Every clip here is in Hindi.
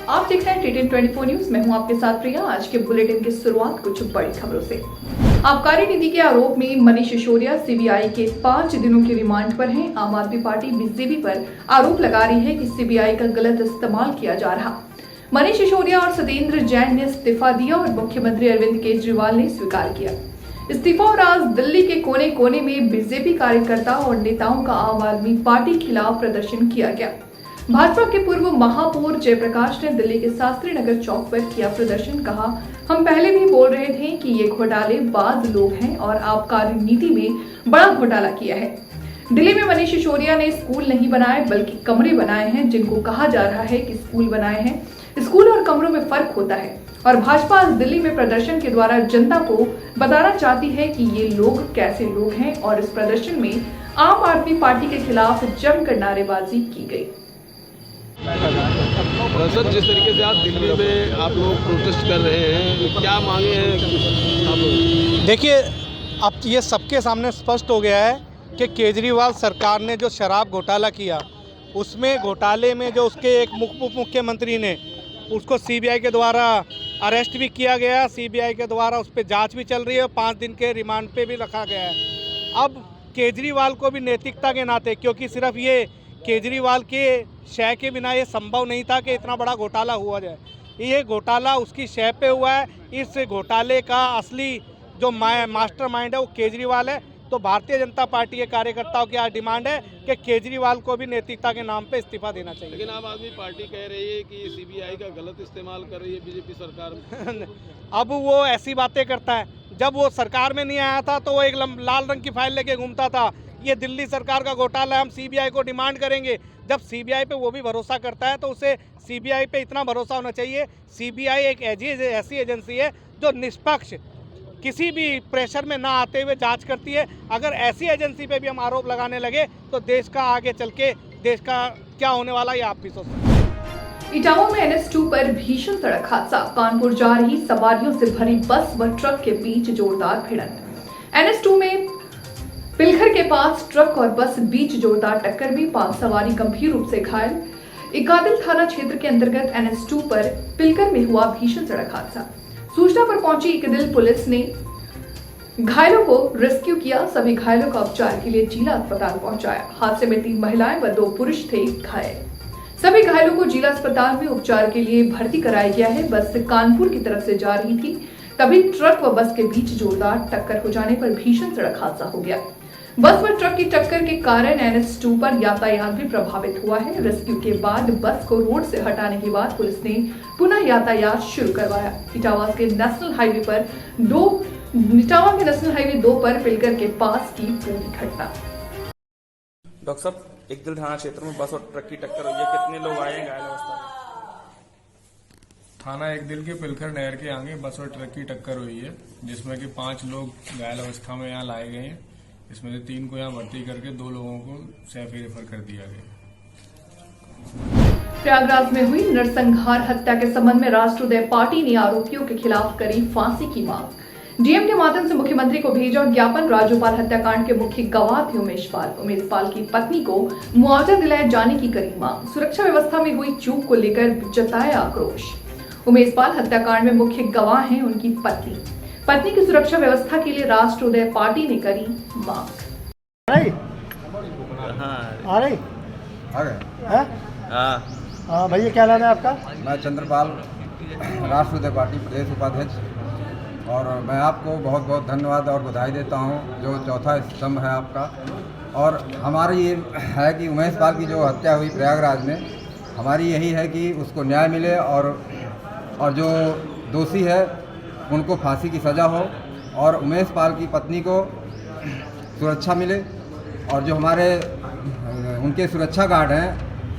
आप देख रहे हैं टीटीएन 24 न्यूज। मैं हूं आपके साथ प्रिया। आज के बुलेटिन की शुरुआत कुछ बड़ी खबरों से। आबकारी नीति के आरोप में मनीष सिसोदिया सीबीआई के 5 दिनों के रिमांड पर हैं। आम आदमी पार्टी बीजेपी पर आरोप लगा रही है कि सीबीआई का गलत इस्तेमाल किया जा रहा। मनीष सिसोदिया और सत्येंद्र जैन ने इस्तीफा दिया और मुख्यमंत्री अरविंद केजरीवाल ने स्वीकार किया इस्तीफा। और आज दिल्ली के कोने कोने में बीजेपी कार्यकर्ता और नेताओं का आम आदमी पार्टी के खिलाफ प्रदर्शन किया गया। भाजपा के पूर्व महापौर जयप्रकाश ने दिल्ली के शास्त्री नगर चौक पर किया प्रदर्शन। कहा, हम पहले भी बोल रहे थे कि ये घोटालेबाज लोग हैं और आबकारी नीति में बड़ा घोटाला किया है। दिल्ली में मनीष सिसोदिया ने स्कूल नहीं बनाए बल्कि कमरे बनाए हैं, जिनको कहा जा रहा है कि स्कूल बनाए हैं। स्कूल और कमरों में फर्क होता है। और भाजपा आज दिल्ली में प्रदर्शन के द्वारा जनता को बताना चाहती है कि ये लोग कैसे लोग हैं। और इस प्रदर्शन में आम आदमी पार्टी के खिलाफ जमकर नारेबाजी की गई। सर, जिस तरीके से आज दिल्ली में आप लोग प्रोटेस्ट कर रहे हैं, क्या मांगे हैं आप लोग? देखिए, अब ये सबके सामने स्पष्ट हो गया है कि केजरीवाल सरकार ने जो शराब घोटाला किया, उसमें घोटाले में जो उसके एक मुख्यमंत्री ने, उसको सीबीआई के द्वारा अरेस्ट भी किया गया। सीबीआई के द्वारा उस पर जाँच भी चल रही है। 5 दिन के रिमांड पे भी रखा गया है। अब केजरीवाल को भी नैतिकता के नाते, क्योंकि सिर्फ ये केजरीवाल के शय के बिना ये संभव नहीं था कि इतना बड़ा घोटाला हुआ जाए। ये घोटाला उसकी शय पे हुआ है। इस घोटाले का असली जो मास्टरमाइंड है वो केजरीवाल है। तो भारतीय जनता पार्टी के कार्यकर्ताओं की आज डिमांड है कि केजरीवाल को भी नैतिकता के नाम पे इस्तीफा देना चाहिए। लेकिन आम आदमी पार्टी कह रही है कि सीबीआई का गलत इस्तेमाल कर रही है बीजेपी सरकार। अब वो ऐसी बातें करता है। जब वो सरकार में नहीं आया था तो वो एक लाल रंग की फाइल लेके घूमता था। ये दिल्ली सरकार का घोटाला है, हम सीबीआई को डिमांड करेंगे। जब सीबीआई पे वो भी भरोसा करता है तो उसे सीबीआई पे इतना भरोसा होना चाहिए। सीबीआई एक ऐसी एजेंसी है जो निष्पक्ष, किसी भी प्रेशर में ना आते हुए जांच करती है। अगर ऐसी एजेंसी पे भी हम आरोप लगाने लगे तो देश का आगे चल के देश का क्या होने वाला है, आप भी सोच सकते हैं। इटावा में NH2 पर भीषण सड़क हादसा। कानपुर जा रही सवारियों से भरी बस व ट्रक के बीच जोरदार भिड़ंत। NH2 में पिलखर के पास ट्रक और बस बीच जोरदार टक्कर में 5 सवारी गंभीर रूप से घायल। इकादिल थाना क्षेत्र के अंतर्गत NH2 पर पिलखर में हुआ भीषण सड़क हादसा। सूचना पर पहुंची इकादिल पुलिस ने घायलों को रेस्क्यू किया। सभी घायलों का उपचार के लिए जिला अस्पताल पहुंचाया। हादसे में 3 महिलाएं व 2 पुरुष थे घायल। सभी घायलों को जिला अस्पताल में उपचार के लिए भर्ती कराया गया है। बस कानपुर की तरफ से जा रही थी, तभी ट्रक व बस के बीच जोरदार टक्कर हो जाने पर भीषण सड़क हादसा हो गया। बस व ट्रक की टक्कर के कारण NH2 पर यातायात भी प्रभावित हुआ है। रेस्क्यू के बाद बस को रोड से हटाने के बाद पुलिस ने पुनः यातायात शुरू करवाया। इटावा के नेशनल हाईवे 2 पर पिलकर के पास की पूरी घटना। डॉक्टर साहब, इकदिल थाना क्षेत्र में बस और ट्रक की टक्कर हुई है, कितने लोग आए हैं घायल अवस्था में? थाना इकदिल के पिलखर नहर के आगे बस और ट्रक की टक्कर हुई है, जिसमें कि 5 लोग घायल अवस्था में यहाँ लाए गए हैं। इसमें से 3 को यहाँ भर्ती करके 2 लोगों को सैफी रेफर कर दिया गया। प्रयागराज में हुई नरसंहार हत्या के संबंध में राष्ट्रोदय पार्टी ने आरोपियों के खिलाफ करी फांसी की मांग। डीएम के माध्यम से मुख्यमंत्री को भेजा ज्ञापन। राज्यपाल हत्याकांड के मुख्य गवाह थे उमेश पाल की पत्नी को मुआवजा दिलाए जाने की करी मांग। सुरक्षा व्यवस्था में हुई चूक को लेकर जताया आक्रोश। उमेश पाल हत्याकांड में मुख्य गवाह हैं उनकी पत्नी की सुरक्षा व्यवस्था के लिए राष्ट्रोदय पार्टी ने करी मांग। भैया क्या नाम है आपका? मैं चंद्रपाल, राष्ट्रोदय पार्टी प्रदेश उपाध्यक्ष। और मैं आपको बहुत बहुत धन्यवाद और बधाई देता हूं, जो चौथा स्तंभ है आपका। और हमारी ये है कि उमेश पाल की जो हत्या हुई प्रयागराज में, हमारी यही है कि उसको न्याय मिले और और जो दोषी है उनको फांसी की सज़ा हो और उमेश पाल की पत्नी को सुरक्षा मिले और जो हमारे उनके सुरक्षा गार्ड हैं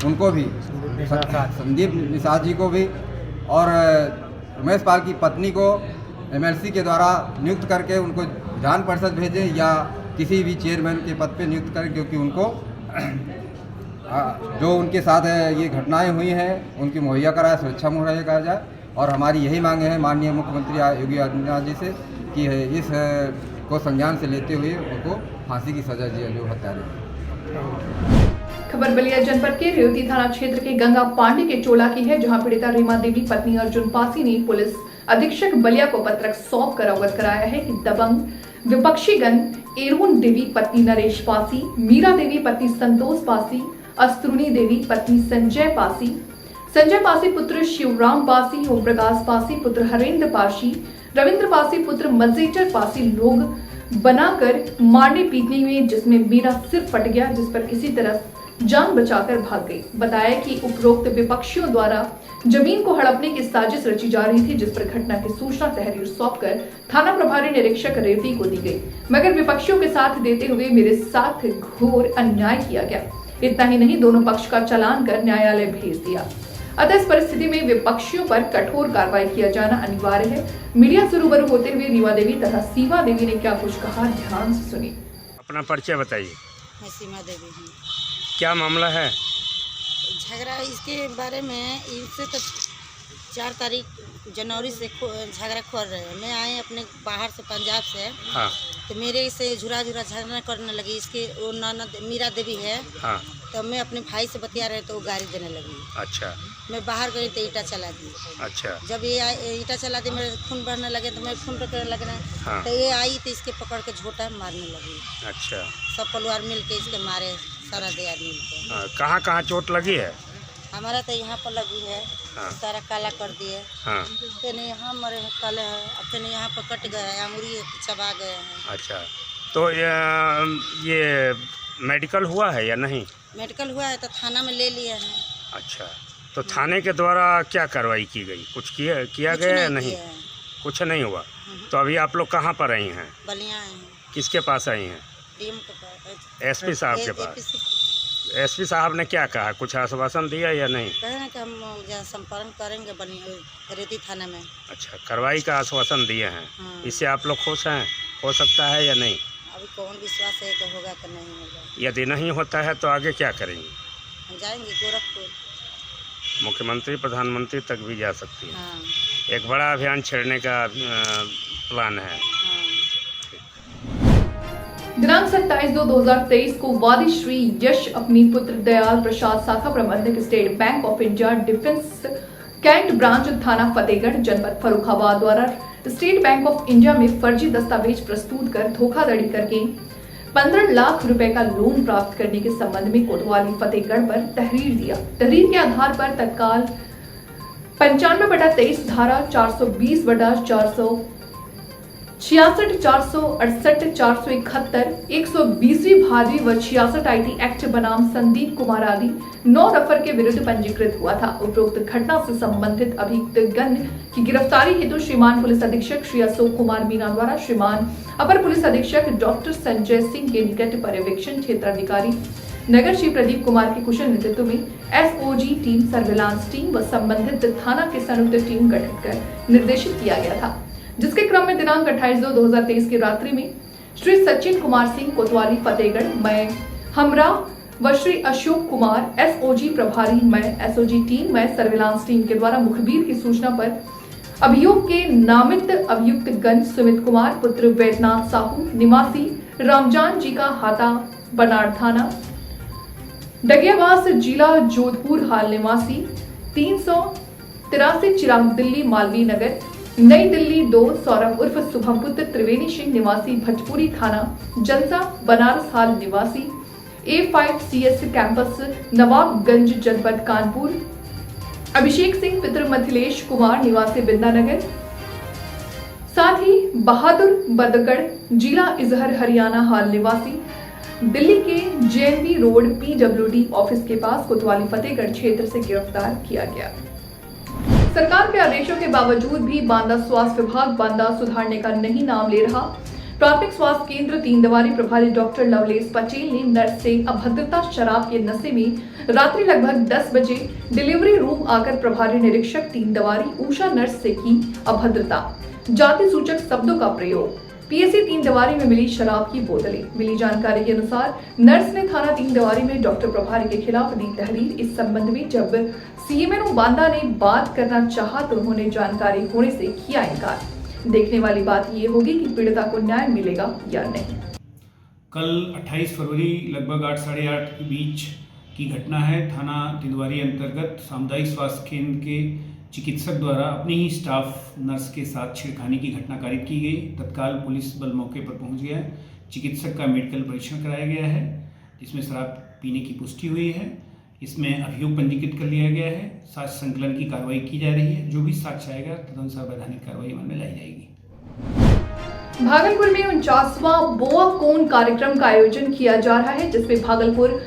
उनको भी, संदीप निषाद जी को भी और उमेश पाल की पत्नी को एमएलसी के द्वारा नियुक्त करके उनको विधान परिषद भेजें या किसी भी चेयरमैन के पद पे नियुक्त करें, क्योंकि उनको जो उनके साथ ये घटनाएं हुई हैं उनकी मुहैया कराए, सुरक्षा मुहैया कराया जाए। और हमारी यही मांगे हैं माननीय मुख्यमंत्री योगी आदित्यनाथ जी से कि इस को संज्ञान से लेते हुए उनको फांसी की सजा दी जो हत्यारे। खबर बलिया जनपद के रेवती थाना क्षेत्र के गंगा पांडे के चोला की है, जहां पीड़िता रीमा देवी पत्नी अर्जुन पासी ने पुलिस अधीक्षक बलिया को पत्रक सौंप कर अवगत कराया है कि दबंग विपक्षी गण एरून देवी पत्नी नरेश पासी, मीरा देवी पत्नी संतोष पासी, अस्त्रुणी देवी पत्नी संजय पासी पुत्र शिवराम पासी, ओम प्रकाश पासी पुत्र हरेंद्र पासी, रविंद्र पासी पुत्र मजेटर पासी लोग बनाकर मारने पीटने में, जिसमें मीरा सिर फट गया, जिस पर किसी तरह जान बचाकर भाग गई। बताया कि उपरोक्त विपक्षियों द्वारा जमीन को हड़पने की साजिश रची जा रही थी, जिस पर घटना की सूचना तहरीर सौंपकर थाना प्रभारी निरीक्षक रेवती को दी गई, मगर विपक्षियों के साथ देते हुए मेरे साथ घोर अन्याय किया गया। इतना ही नहीं, दोनों पक्ष का चालान कर न्यायालय भेज दिया। अतः इस परिस्थिति में विपक्षियों पर कठोर कार्रवाई किया जाना अनिवार्य है। मीडिया से रूबरू होते हुए रीवा देवी तथा सीमा देवी ने क्या कुछ कहा, ध्यान से सुनिए। अपना परिचय बताइए। मैं सीमा देवी हूँ। क्या मामला है? झगड़ा इसके बारे में, इससे तो 4 जनवरी से झगड़ा कर रहे हैं। मैं आए अपने बाहर से, पंजाब से। हाँ। तो मेरे से झुरा झगड़ा करने लगी। इसके वो ननद मीरा देवी है। हाँ। तो मैं अपने भाई से बतिया रहे तो वो गाड़ी देने लगी। अच्छा। मैं बाहर गई तो ईटा चला दी। अच्छा। जब ये ईटा चला दी, मेरे खून बहने लगे तो मैं खून करने लगना। हाँ। तो ये आई तो इसके पकड़ के झोटा मारने लगी। अच्छा। सब परिवार मिल के इसके मारे, सारा देहात मिल के। कहाँ कहाँ चोट लगी है? हमारा तो यहाँ पर लगी है। हाँ। सारा काला कर दिए। हाँ। फिर यहाँ मरे काले हैं, फिर यहाँ पर कट गए हैं, अंगुरी चबा गए हैं। अच्छा, तो ये मेडिकल हुआ है या नहीं? मेडिकल हुआ है तो थाना में ले लिए हैं। अच्छा, तो थाने के द्वारा क्या कार्रवाई की गई? कुछ किया गया या नहीं? कुछ नहीं हुआ। तो अभी आप लोग कहाँ पर आई हैं? बलिया आए हैं। किसके पास आई हैं? डीएम के पास। एसपी साहब के पास। एसपी साहब ने क्या कहा? कुछ आश्वासन दिया या नहीं? कहे ना कि हम संपर्क करेंगे रेती थाने में। अच्छा, कार्रवाई का आश्वासन दिए हैं। हाँ। इससे आप लोग खुश हैं? हो सकता है या नहीं? अभी कौन विश्वास है कि होगा कि नहीं होगा। यदि नहीं होता है तो आगे क्या करेंगे? हम जाएंगे गोरखपुर। मुख्यमंत्री प्रधानमंत्री तक भी जा सकती है। हाँ। एक बड़ा अभियान छेड़ने का प्लान है। हाँ। दिनांक 27/2/2023 को वादी श्री यश अपनी पुत्र दयाल प्रसाद शाखा प्रबंधक state bank of India defence cantt branch थाना फतेहगढ़ जनपद फर्रुखाबाद द्वारा स्टेट बैंक ऑफ इंडिया में फर्जी दस्तावेज प्रस्तुत कर धोखाधड़ी करके 15 लाख रुपए का लोन प्राप्त करने के संबंध में कोतवाली फतेहगढ़ पर तहरीर दिया। तहरीर के आधार पर तत्काल 95/23 धारा 420/400 66, 468, 471, 120वीं भादवी व 66 IT एक्ट बनाम संदीप कुमार आदि 9 नफर के विरुद्ध पंजीकृत हुआ था। उपरोक्त घटना से संबंधित अभियुक्तगण की गिरफ्तारी हेतु श्रीमान पुलिस अधीक्षक श्री अशोक कुमार मीना द्वारा श्रीमान अपर पुलिस अधीक्षक डॉक्टर संजय सिंह के निकट पर्यवेक्षण क्षेत्राधिकारी नगर श्री प्रदीप कुमार के कुशल नेतृत्व में SOG टीम, सर्विलांस टीम व संबंधित थाना के संयुक्त टीम गठित कर निर्देशित किया गया था, जिसके क्रम में दिनांक 28/2/2023 की रात्रि में श्री सचिन कुमार सिंह कोतवाली फतेहगढ़, मैं हमरा व श्री अशोक कुमार SOG प्रभारी, मैं SOG टीम, मैं सर्विलांस टीम के द्वारा मुखबिर की सूचना पर अभियोग के नामित अभियुक्त गण सुमित कुमार पुत्र वैद्यनाथ साहू निवासी रामजान जी का हाथा बनाड़ थाना डगियावास जिला जोधपुर हाल निवासी 383 चिराग दिल्ली मालवीय नगर नई दिल्ली 2 सौरभ उर्फ शुभम पुत्र त्रिवेणी सिंह निवासी भजपुरी थाना जनसा बनारस हाल निवासी A5 CS कैंपस नवाबगंज जनपद कानपुर अभिषेक सिंह पितृ मिथिलेश कुमार निवासी बिंदानगर, साथ ही बहादुर बदगढ़ जिला इजहर हरियाणा हाल निवासी दिल्ली के JNB रोड PWD ऑफिस के पास कोतवाली फतेहगढ़ क्षेत्र से गिरफ्तार किया गया। सरकार के आदेशों के बावजूद भी बांदा स्वास्थ्य विभाग बांदा सुधारने का नहीं नाम ले रहा। प्राथमिक स्वास्थ्य केंद्र 3 दवारी प्रभारी डॉक्टर लवलेश पटेल ने नर्स से अभद्रता शराब के नशे में रात्रि लगभग 10 बजे डिलीवरी रूम आकर प्रभारी निरीक्षक 3 दवारी उषा नर्स से की अभद्रता, जाति सूचक शब्दों का प्रयोग। पीएससी 3 दवारी में मिली शराब की बोतलें। मिली जानकारी के अनुसार नर्स ने थाना 3 दवारी में डॉक्टर प्रभारी के खिलाफ दी तहरीर। इस संबंध में जब सीएमएनओ बांदा ने बात करना चाहा तो उन्होंने जानकारी होने से किया इनकार। देखने वाली बात ये होगी कि पीड़िता को न्याय मिलेगा या नहीं। कल 28 फरवरी लगभग 8 साढ़े 8 के बीच की घटना है। थाना तिदवारी अंतर्गत सामुदायिक स्वास्थ्य केंद्र के चिकित्सक द्वारा अपने ही स्टाफ नर्स के साथ छेड़खानी की घटना कारित की गई। तत्काल पुलिस बल मौके पर पहुंच गया है। चिकित्सक का मेडिकल परीक्षण कराया गया है, जिसमें शराब पीने की पुष्टि हुई है। इसमें अभियोग पंजीकृत कर लिया गया है। साक्ष्य संकलन की कार्रवाई की जा रही है। जो भी साक्ष्य आएगा तदनुसार वैधानिक कार्रवाई अमल में लाई जाएगी। भागलपुर में 49वां बोआ कोन कार्यक्रम का आयोजन किया जा रहा है, जिसमें भागलपुर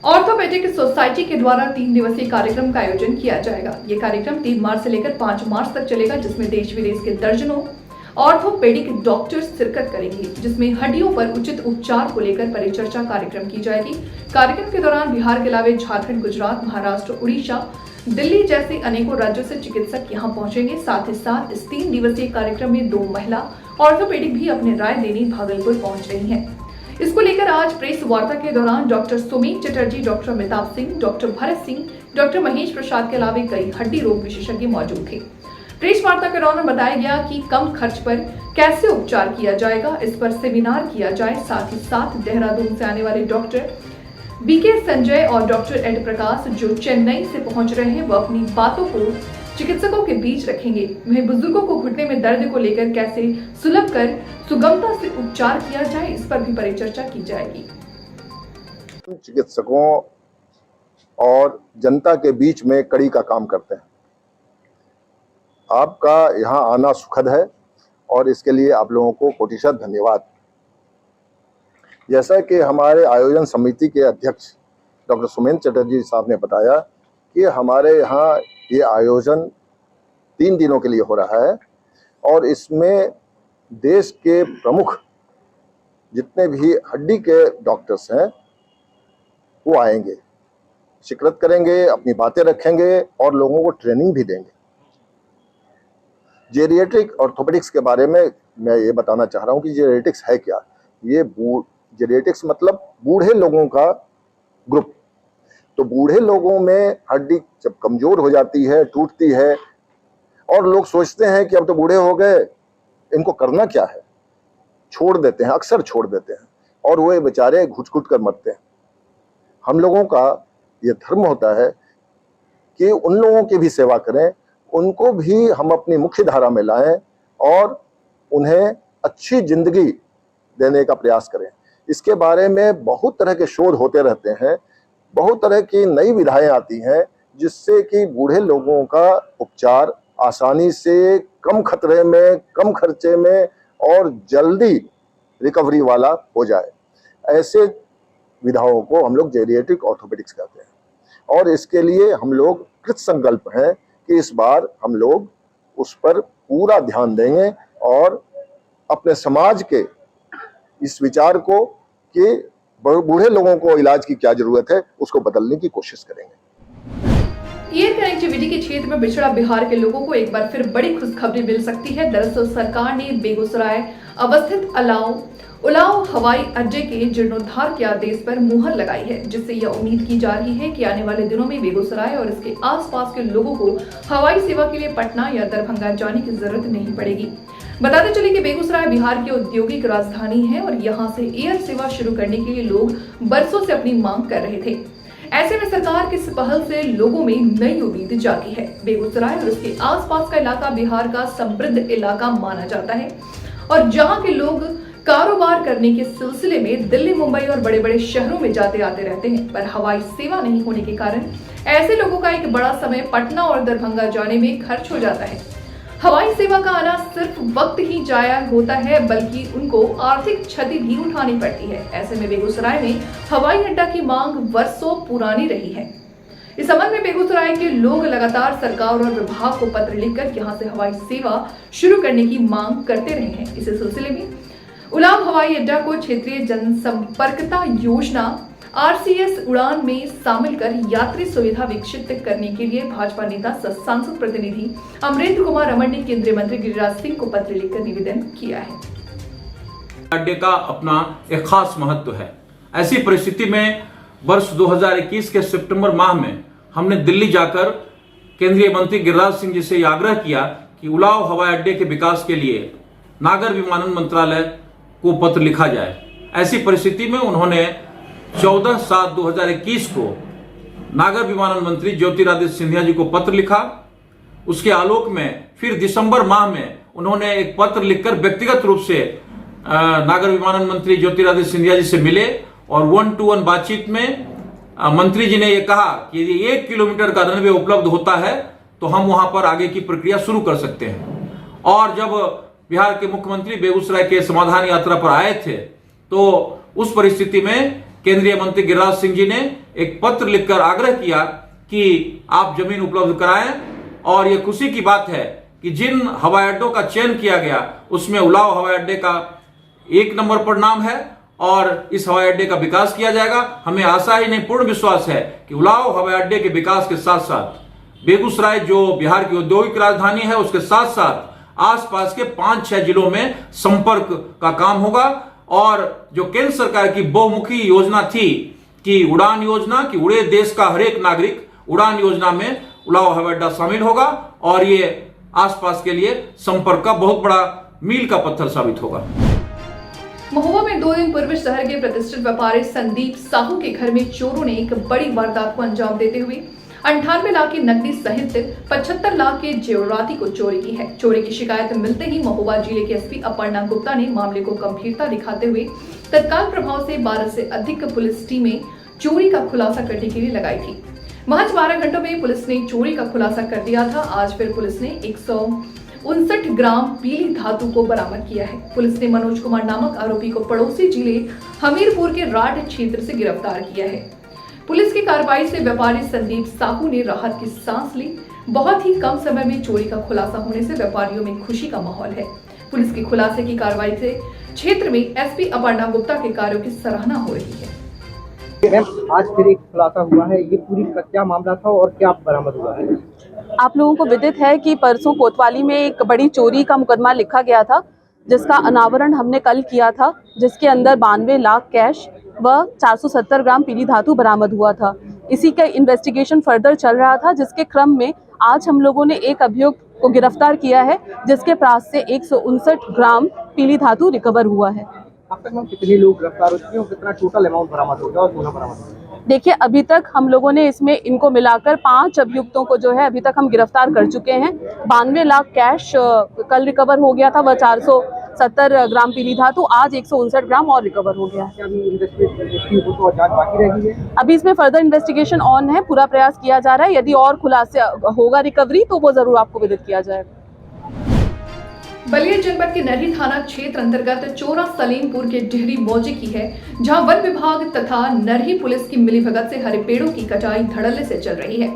ऑर्थोपेडिक सोसाइटी के द्वारा 3 दिवसीय कार्यक्रम का आयोजन किया जाएगा। ये कार्यक्रम 3 मार्च से लेकर 5 मार्च तक चलेगा, जिसमें देश विदेश के दर्जनों ऑर्थोपेडिक डॉक्टर्स शिरकत करेंगे, जिसमें हड्डियों पर उचित उपचार को लेकर परिचर्चा कार्यक्रम की जाएगी। कार्यक्रम के दौरान बिहार के अलावा झारखंड, गुजरात, महाराष्ट्र, उड़ीसा, दिल्ली जैसे अनेकों राज्यों से चिकित्सक यहां पहुंचेंगे। साथ ही साथ इस 3 दिवसीय कार्यक्रम में 2 महिला ऑर्थोपेडिक भी अपनी राय देने भागलपुर पहुंच रही हैं। इसको लेकर आज प्रेस वार्ता के दौरान doctor Sumen Chatterjee, doctor Amitabh Singh, doctor Bharat Singh, doctor Mahesh Prasad के अलावा कई हड्डी रोग विशेषज्ञ मौजूद थे। प्रेस वार्ता के दौरान बताया गया कि कम खर्च पर कैसे उपचार किया जाएगा, इस पर सेमिनार किया जाए। साथ ही साथ देहरादून से आने वाले डॉक्टर बीके संजय और डॉक्टर एड प्रकाश जो चेन्नई से पहुंच रहे हैं, वो अपनी बातों को चिकित्सकों के बीच रखेंगे। वहीं बुजुर्गों को घुटने में दर्द को लेकर कैसे सुलभ कर सुगमता से उपचार किया जाए, इस पर भी परिचर्चा की जाएगी। चिकित्सकों और जनता के बीच में कड़ी का काम करते हैं। आपका यहाँ आना सुखद है और इसके लिए आप लोगों को कोटिशत धन्यवाद। जैसा कि हमारे आयोजन समिति के अध्यक्ष डॉक्टर सुमेन चटर्जी साहब ने बताया कि हमारे यहाँ ये आयोजन 3 दिनों के लिए हो रहा है और इसमें देश के प्रमुख जितने भी हड्डी के डॉक्टर्स हैं वो आएंगे, शिरकत करेंगे, अपनी बातें रखेंगे और लोगों को ट्रेनिंग भी देंगे। जेरिएट्रिक ऑर्थोपेडिक्स के बारे में मैं ये बताना चाह रहा हूँ कि जेरिएट्रिक्स है क्या। ये जेरिएट्रिक्स मतलब बूढ़े लोगों का ग्रुप। तो बूढ़े लोगों में हड्डी जब कमजोर हो जाती है, टूटती है और लोग सोचते हैं कि अब तो बूढ़े हो गए, इनको करना क्या है, छोड़ देते हैं, अक्सर छोड़ देते हैं और वो बेचारे घुट-घुट कर मरते हैं। हम लोगों का ये धर्म होता है कि उन लोगों की भी सेवा करें, उनको भी हम अपनी मुख्य धारा में लाएं और उन्हें अच्छी जिंदगी देने का प्रयास करें। इसके बारे में बहुत तरह के शोध होते रहते हैं, बहुत तरह की नई विधाएं आती हैं जिससे कि बूढ़े लोगों का उपचार आसानी से, कम खतरे में, कम खर्चे में और जल्दी रिकवरी वाला हो जाए। ऐसे विधाओं को हम लोग जेरिएट्रिक ऑर्थोपेडिक्स कहते हैं और इसके लिए हम लोग कृत संकल्प हैं कि इस बार हम लोग उस पर पूरा ध्यान देंगे और अपने समाज के इस विचार को कि बूढ़े लोगों को इलाज की क्या जरूरत है उसको बदलने की कोशिश करेंगे। एयर कनेक्टिविटी के क्षेत्र में बिछड़ा बिहार के लोगों को एक बार फिर बड़ी खुशखबरी मिल सकती है। दरअसल सरकार ने बेगूसराय अवस्थित उलाव हवाई अड्डे के जीर्णोद्धार के आदेश पर मुहर लगाई है, जिससे यह उम्मीद की जा रही है कि आने वाले दिनों में बेगूसराय और इसके आसपास के लोगों को हवाई सेवा के लिए पटना या दरभंगा जाने की जरूरत नहीं पड़ेगी। बताते चले कि बेगूसराय बिहार की औद्योगिक राजधानी है और यहाँ से एयर सेवा शुरू करने के लिए लोग बरसों से अपनी मांग कर रहे थे। ऐसे में सरकार की इस पहल से लोगों में नई उम्मीद जागी है। बेगूसराय और उसके आसपास का इलाका बिहार का समृद्ध इलाका माना जाता है और जहाँ के लोग कारोबार करने के सिलसिले में दिल्ली, मुंबई और बड़े बड़े शहरों में जाते आते रहते हैं, पर हवाई सेवा नहीं होने के कारण ऐसे लोगों का एक बड़ा समय पटना और दरभंगा जाने में खर्च हो जाता है। हवाई सेवा का आना सिर्फ वक्त ही जाया होता है, बल्कि उनको आर्थिक क्षति भी उठानी पड़ती है। ऐसे में बेगूसराय में हवाई अड्डा की मांग वर्षों पुरानी रही है। इस संबंध में बेगूसराय के लोग लगातार सरकार और विभाग को पत्र लिखकर यहां से हवाई सेवा शुरू करने की मांग करते रहे हैं। इसी सिलसिले में उलाव हवाई अड्डा को क्षेत्रीय जनसंपर्कता योजना RCS उड़ान में शामिल कर यात्री सुविधा विकसित करने के लिए भाजपा नेता सांसद प्रतिनिधि अमरेंद्र कुमार रमन ने केंद्रीय मंत्री गिरिराज सिंह को पत्र लिखकर निवेदन किया है। अड्डे का अपना एक खास महत्व है। ऐसी परिस्थिति में वर्ष 2021 के सितंबर माह में हमने दिल्ली जाकर केंद्रीय मंत्री गिरिराज सिंह जी से आग्रह किया कि उलाव हवाई अड्डे के विकास के लिए नागर विमानन मंत्रालय को पत्र लिखा जाए। ऐसी परिस्थिति में उन्होंने 14/7/2021 को नागर विमानन मंत्री ज्योतिरादित्य सिंधिया जी को पत्र लिखा। उसके आलोक में फिर दिसंबर माह में उन्होंने एक पत्र लिखकर व्यक्तिगत रूप से नागर विमानन मंत्री ज्योतिरादित्य सिंधिया जी से मिले और 1-to-1 बातचीत में मंत्री जी ने यह कहा कि यदि 1 किलोमीटर का रनवे उपलब्ध होता है तो हम वहां पर आगे की प्रक्रिया शुरू कर सकते हैं। और जब बिहार के मुख्यमंत्री बेगूसराय के समाधान यात्रा पर आए थे तो उस परिस्थिति में केंद्रीय मंत्री गिरिराज सिंह जी ने एक पत्र लिखकर आग्रह किया कि आप जमीन उपलब्ध कराएं। और यह खुशी की बात है कि जिन हवाई अड्डों का चयन किया गया उसमें उलाव हवाई अड्डे का 1 नंबर पर नाम है और इस हवाई अड्डे का विकास किया जाएगा। हमें आशा ही नहीं पूर्ण विश्वास है कि उलाव हवाई अड्डे के विकास के साथ साथ बेगूसराय जो बिहार की औद्योगिक राजधानी है उसके साथ साथ आसपास के 5-6 जिलों में संपर्क का काम होगा। और जो केंद्र सरकार की बहुमुखी योजना थी कि उड़ान योजना की उड़े देश का हर एक नागरिक उड़ान योजना में उलाव हवाई अड्डा शामिल होगा और ये आसपास के लिए संपर्क का बहुत बड़ा मील का पत्थर साबित होगा। महुआ में 2 दिन पूर्व शहर के प्रतिष्ठित व्यापारी संदीप साहू के घर में चोरों ने एक बड़ी वारदात को अंजाम देते हुए 98 लाख की नकदी सहित 75 लाख के जेवराती को चोरी की है। चोरी की शिकायत मिलते ही महोबा जिले के SP अपर्णा गुप्ता ने मामले को गंभीरता दिखाते हुए तत्काल प्रभाव से 12 से अधिक पुलिस टीमें चोरी का खुलासा करने के लिए लगाई थी। महज 12 घंटों में पुलिस ने चोरी का खुलासा कर दिया था। आज फिर पुलिस ने 159 ग्राम पीली धातु को बरामद किया है। पुलिस ने मनोज कुमार नामक आरोपी को पड़ोसी जिले हमीरपुर के राठ क्षेत्र से गिरफ्तार किया है। पुलिस की कार्रवाई से व्यापारी संदीप साहू ने राहत की सांस ली। बहुत ही कम समय में चोरी का खुलासा होने से व्यापारियों में खुशी का माहौल है। पुलिस की खुलासे की कार्रवाई से क्षेत्र में SP अपर्णा गुप्ता के कार्यों की सराहना हो रही है। आज फिर एक खुलासा हुआ है, ये पूरी क्या मामला था और क्या बरामद हुआ है? आप लोगों को विदित है कि परसों कोतवाली में एक बड़ी चोरी का मुकदमा लिखा गया था जिसका अनावरण हमने कल किया था, जिसके अंदर 92 लाख कैश व 470 ग्राम पीली धातु बरामद हुआ था। इसी का इन्वेस्टिगेशन फर्दर चल रहा था, जिसके क्रम में आज हम लोगों ने एक अभियुक्त को गिरफ्तार किया है जिसके पास से 159 ग्राम पीली धातु रिकवर हुआ है। अब तक हम कितने लोग गिरफ्तार हो चुके हैं, कितना टोटल अमाउंट बरामद होगा और सोना बरामद होगा? देखिए, अभी तक हम लोगों ने इसमें इनको मिलाकर 5 अभियुक्तों को जो है अभी तक हम गिरफ्तार कर चुके हैं। 92 लाख कैश कल रिकवर हो गया था, वह 470 ग्राम पीली धातु आज 159 ग्राम और रिकवर हो गया। अभी इसमें फर्दर इन्वेस्टिगेशन ऑन है, पूरा प्रयास किया जा रहा है। यदि और खुलासे होगा रिकवरी तो वो जरूर आपको विदित किया जाएगा। बलिया जनपद के नरही थाना क्षेत्र अंतर्गत चोरा सलीमपुर के डेहरी मौजे की है, जहां वन विभाग तथा नरही पुलिस की मिलीभगत से हरे पेड़ों की कटाई धड़ल्ले से चल रही है।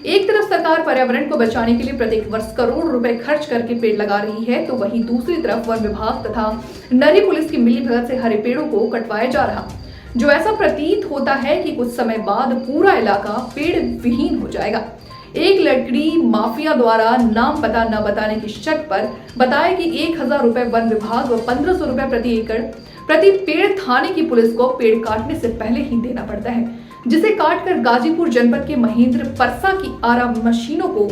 एक तरफ सरकार पर्यावरण को बचाने के लिए प्रत्येक वर्ष करोड़ रुपए खर्च करके पेड़ लगा रही है, तो वहीं दूसरी तरफ वन विभाग तथा नरही पुलिस की मिलीभगत से हरे पेड़ों को कटवाया जा रहा, जो ऐसा प्रतीत होता है कि कुछ समय बाद पूरा इलाका पेड़ विहीन हो जाएगा। एक लकड़ी माफिया द्वारा नाम पता न बताने की शर्त पर बताया कि 1000 रुपए वन विभाग व 1500 रुपए प्रति एकड़ प्रति पेड़ थाने की पुलिस को पेड़ काटने से पहले ही देना पड़ता है, जिसे काटकर गाजीपुर जनपद के महेंद्र परसा की आरा मशीनों को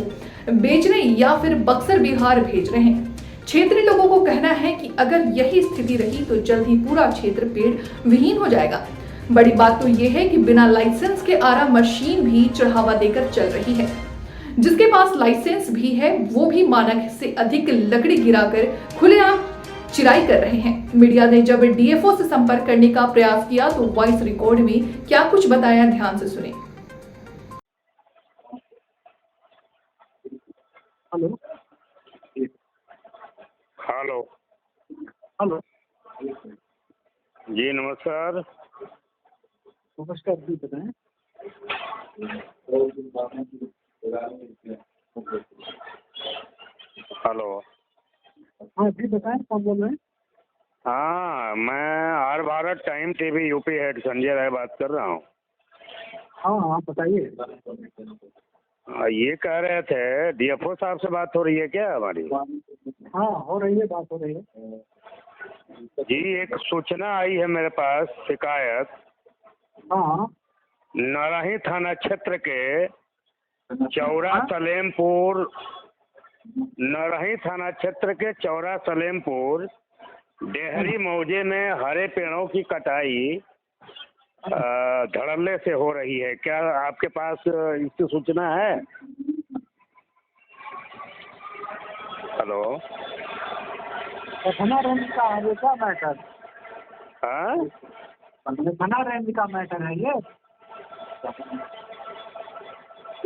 बेचने या फिर बक्सर बिहार भेज रहे हैं। क्षेत्रीय लोगों को कहना है कि अगर यही स्थिति रही तो जल्द ही पूरा क्षेत्र पेड़ विहीन हो जाएगा। बड़ी बात तो यह है कि बिना लाइसेंस के आरा मशीन भी चढ़ावा देकर चल रही है। जिसके पास लाइसेंस भी है वो भी मानक से अधिक लकड़ी गिराकर खुलेआम चिराई कर रहे हैं। मीडिया ने जब DFO से संपर्क करने का प्रयास किया तो वॉइस रिकॉर्ड में क्या कुछ बताया, ध्यान से सुने। हेलो हेलो हेलो जी नमस्कार। नमस्कार जी, बताएं। हेलो। हाँ जी बताएं, कौन बोल रहे हैं? हाँ, मैं R Bharat time TV UP head Sanjay Rai बात कर रहा हूँ। हाँ हाँ बताइए। ये कह रहे थे डीएफओ साहब से बात हो रही है क्या हमारी? हाँ हो रही है, बात हो रही है। जी, एक सूचना आई है मेरे पास, शिकायत। हाँ। नाराही थाना क्षेत्र के चौरा सलेमपुर, नाराही थाना क्षेत्र के चौरा सलेमपुर डेहरी मौजे में हरे पेड़ों की कटाई धड़ल्ले से हो रही है। क्या आपके पास इसकी सूचना है? हेलो। थाना रेंज का है क्या मैटर? हाँ, थाना रेंज का मैटर है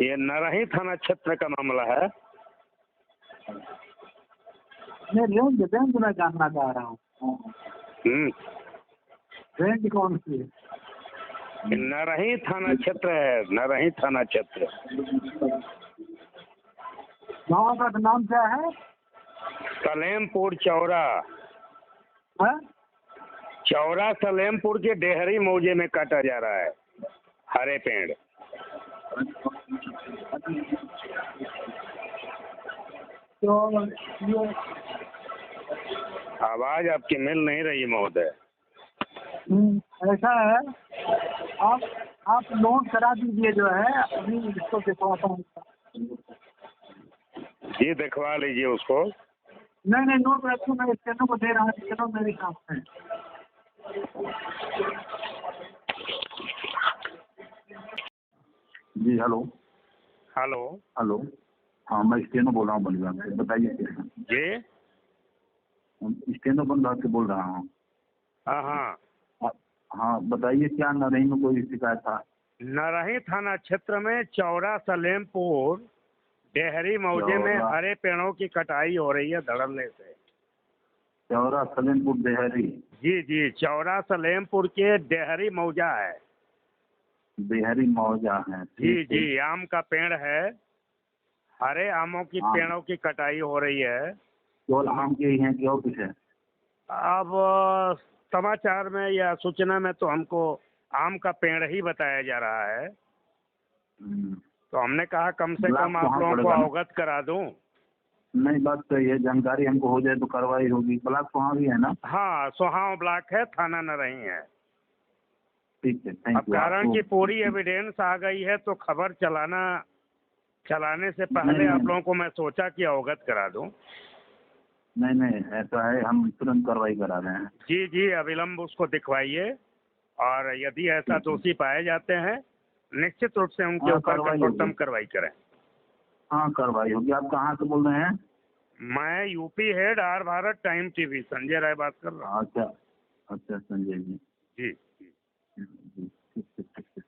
ये नाराही थाना क्षेत्र का मामला है। मैं रेंज रेंज में जानना चाह रहा हूँ। रेंज कौन सी है? नाराही थाना क्षेत्र है, नाराही थाना क्षेत्र। गाँव का नाम क्या है? सलेमपुर चौरा। हाँ? चौरा सलेमपुर के डेहरी मौजे में काटा जा रहा है हरे पेड़। तो ये आवाज आपकी मिल नहीं रही महोदय। ऐसा है, आप नोट करा दीजिए जो है, अभी इसको दिखवाता हूँ। जी, दिखवा लीजिए उसको। नहीं नोट रखो, मैं स्कैनर को दे रहा हूँ, स्कैनर मेरे साथ है। जी हेलो। हेलो। हेलो, हाँ मैं स्टेनो बोल रहा हूँ बलिया से। बताइए क्या? जी, स्टेनो बंद से बोल रहा हूँ। हाँ हाँ हाँ बताइए, क्या नाराही में कोई शिकायत था? नाराही थाना क्षेत्र में चौरा सलेमपुर डेहरी मौजे में हरे पेड़ों की कटाई हो रही है धड़ल्ले से। चौरा सलेमपुर डेहरी? जी जी, चौरा सलेमपुर के डेहरी मौजा है। डेहरी मौजा है? जी जी, आम का पेड़ है, हरे आमों की पेड़ों की कटाई हो रही है। केवल आम के ही हैं कि और कुछ है? अब समाचार में या सूचना में तो हमको आम का पेड़ ही बताया जा रहा है, तो हमने कहा कम से कम आप लोगों को अवगत करा दूं। नहीं, बात सही है, जानकारी हमको हो जाए तो कार्रवाई होगी। ब्लॉक वहाँ भी है ना? हाँ, सोहाव ब्लॉक है, थाना नाराही है। ठीक है, थैंक अब यू। कारण की पूरी एविडेंस आ गई है तो खबर चलाने से पहले आप लोगों को मैं सोचा कि अवगत करा दूं। नहीं ऐसा है, हम तुरंत कार्रवाई करा रहे हैं। जी जी, अविलंब उसको दिखवाइए, और यदि ऐसा दोषी पाए जाते हैं निश्चित रूप से उनके ऊपर कठोरतम कार्रवाई करें। हाँ कार्रवाई होगी। आप कहाँ से बोल रहे हैं? मैं UP head R Bharat time TV Sanjay Rai बात कर रहा हूँ। अच्छा संजय जी। जी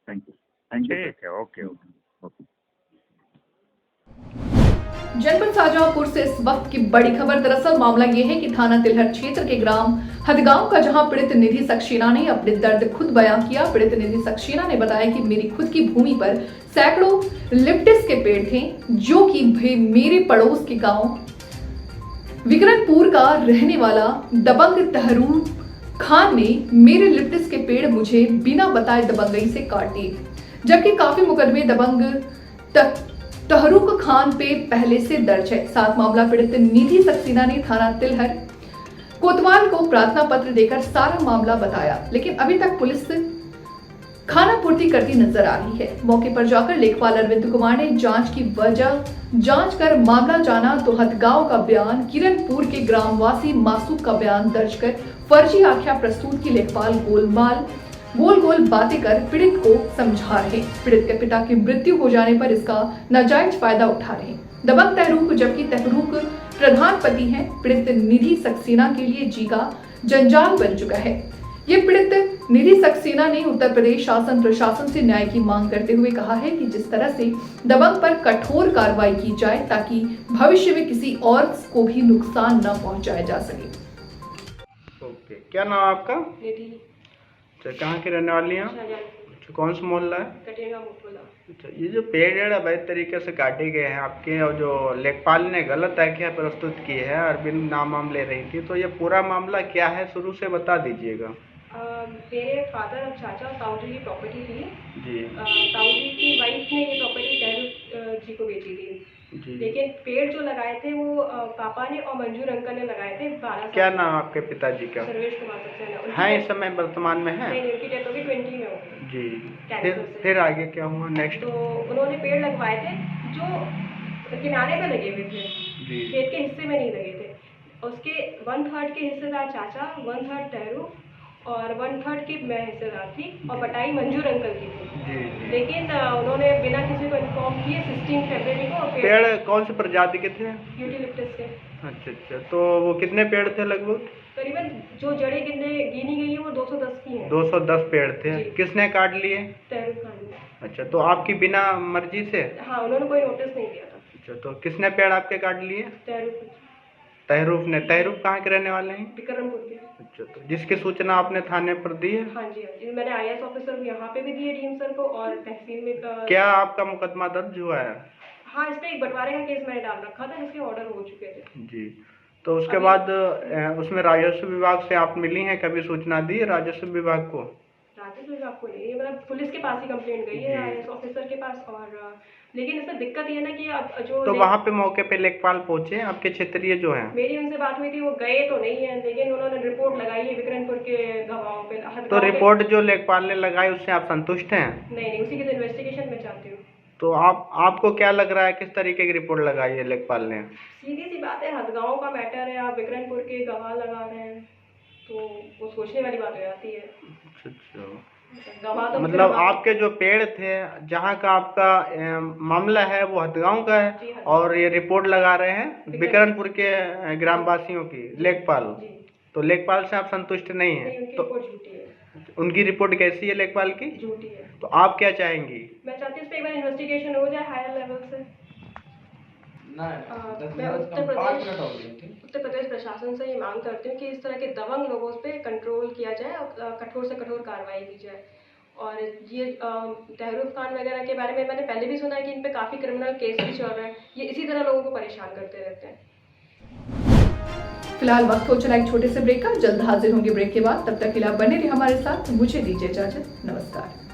थैंक यू। ठीक है, ओके। जनपद शाहजहांपुर से इस वक्त की बड़ी खबर। दरअसल मामला यह है कि थाना तिलहर क्षेत्र के ग्राम हदगांव का जहां पीड़ित निधि सक्सेना ने अपने दर्द खुद बयां किया। पीड़ित निधि सक्सेना ने बताया कि मेरी खुद की भूमि पर सैकड़ों लिप्टिस के पेड़ थे, जो कि मेरे पड़ोस के गांव विकरणपुर का रहने वाला दबंग तहरूर खान ने मेरे लिप्टिस के पेड़ मुझे बिना बताए दबंगई से काट दिए, जबकि काफी मुकदमे दबंग तहरूक खान पे पहले से दर्ज है। साथ मामला पीड़ित निधि सक्सेना ने थाना तिलहर कोतवाल को प्रार्थना पत्र देकर सारा मामला बताया, लेकिन अभी तक पुलिस खाना पूर्ति करती नजर आ रही है। मौके पर जाकर लेखपाल अरविंद कुमार ने जांच की वजह जांच कर मामला जाना तो हदगांव का बयान, किरणपुर के ग्रामवासी मासूक का बयान दर्ज कर फर्जी आख्या प्रस्तुत की लेखपाल गोल गोल बातें कर पीड़ित को समझा रहे। पीड़ित के पिता की मृत्यु हो जाने पर इसका नाजायज फायदा उठा रहे दबंग तहरूक, जबकि तहरूक प्रधान पति है। पीड़ित निधि सक्सेना के लिए जीगा जंजाल बन चुका है। ये पीड़ित निधि सक्सेना ने उत्तर प्रदेश शासन प्रशासन से न्याय की मांग करते हुए कहा है कि जिस तरह से दबंग पर कठोर कार्रवाई की जाए ताकि भविष्य में किसी और को भी नुकसान न पहुंचाया जा सके। ओके, क्या नाम आपका? अच्छा, कहाँ की रहने वाली हैं? अच्छा, कौन सा मोहल्ला है? कटेगा मोहल्ला। अच्छा, ये जो पेड़ अवैध तरीके से काटे गए हैं आपके, और जो लेखपाल ने गलत आख्या प्रस्तुत की है और बिन नाम ले रही थी, तो ये पूरा मामला क्या है, शुरू से बता दीजिएगा। मेरे फादर और चाचा ताऊ जी की प्रॉपर्टी थी जी। ताऊ जी की वाइफ ने ये प्रॉपर्टी टहलू जी को बेची थी जी। लेकिन पेड़ जो लगाए थे वो पापा ने और मंजूर अंकल ने लगाए थे 12 साल। क्या नाम आपके पिताजी का? सर्वेश कुमार सक्सेना है इस समय वर्तमान में है? नहीं, उनकी डेथ होगी 20 में होगी जी। फिर आगे क्या हुआ नेक्स्ट? तो उन्होंने पेड़ लगवाए थे जो किनारे पे लगे हुए थे, खेत के हिस्से में नहीं लगे थे। उसके 1/3 के हिस्सेदार चाचा, 1/3 टहरू और 1/3 की मैं हिस्सेदार थी और बटाई मंजूर अंकल की थी। लेकिन उन्होंने बिना किसी को इन्फॉर्म किए 16 फरवरी को पेड़ कौन से प्रजाति के थे? यूटिलिप्टस के। अच्छा, तो वो कितने पेड़ थे लगभग? करीबन जो जड़ें गिनी गई है वो 210 की हैं। 210 पेड़ थे। किसने काट लिए? टहरू खान ने। अच्छा, तो आपकी बिना मर्जी से? हाँ, उन्होंने कोई नोटिस नहीं दिया था। अच्छा, तो किसने पेड़ आपके काट लिए? तहरूफ ने। तहरूफ कहाँ के रहने वाले हैं? विक्रमपुर के। अच्छा, तो जिसकी सूचना आपने थाने पर दी है? हाँ जी, मैंने IAS ऑफिसर यहाँ पे भी दी है डीएम सर को और तहसील में। क्या आपका मुकदमा दर्ज हुआ है? हाँ, इस पे एक बंटवारे का केस मैंने डाल रखा था जिसके ऑर्डर हो चुके थे। जी। तो उसके बाद उसमें राजस्व विभाग से आप मिली हैं, कभी सूचना दी है राजस्व विभाग को? राजस्व विभाग को नहीं, मतलब पुलिस के पास ही कंप्लेंट गई है, IAS ऑफिसर के पास। और लेकिन इसमें दिक्कत ये है ना कि अब जो तो वहाँ पे मौके पे लेखपाल पहुँचे आपके क्षेत्रीय जो है? मेरी उनसे बात हुई थी, वो गए तो नहीं है, लेकिन उन्होंने रिपोर्ट लगाई है विक्रमपुर के गवाहों पे। तो रिपोर्ट जो लेखपाल ने लगाई उससे आप संतुष्ट हैं? नहीं, उसी की तो इन्वेस्टिगेशन में चाहती हूँ। तो आपको क्या लग रहा है, किस तरीके की रिपोर्ट लगाई है लेखपाल ने? सीधी सी बात है, हदगांव का मैटर है, आप विक्रमपुर के गवाह लगा रहे हैं तो वो सोचने वाली बात हो जाती है। अच्छा, गवाह तो मतलब आपके जो पेड़ थे, जहाँ का आपका मामला है वो हदगांव का है और ये रिपोर्ट लगा रहे हैं विक्रमपुर के ग्रामवासियों की, लेखपाल। तो लेखपाल से आप संतुष्ट नहीं है? तो उनकी रिपोर्ट कैसी है लेखपाल की? झूठी है। तो आप क्या चाहेंगी? मैं चाहती हूँ इस पे एक बार इन्वेस्टिगेशन हो जाए हायर लेवल से। मैं उत्तर प्रदेश प्रशासन से ये मांग करती हूँ कि इस तरह के दबंग लोगों पे कंट्रोल किया जाए और कठोर से कठोर कार्रवाई की जाए। और ये तहरूफ खान वगैरह के बारे में मैंने पहले भी सुना है कि इन पे काफ़ी क्रिमिनल केस भी चल रहे हैं। ये इसी तरह लोगों को परेशान करते रहते हैं। फिलहाल वक्त हो चला एक छोटे से ब्रेक का, जल्द हाजिर होंगे ब्रेक के बाद। तब तक के लिए बने रहिए हमारे साथ। मुझे दीजिए इजाजत, नमस्कार।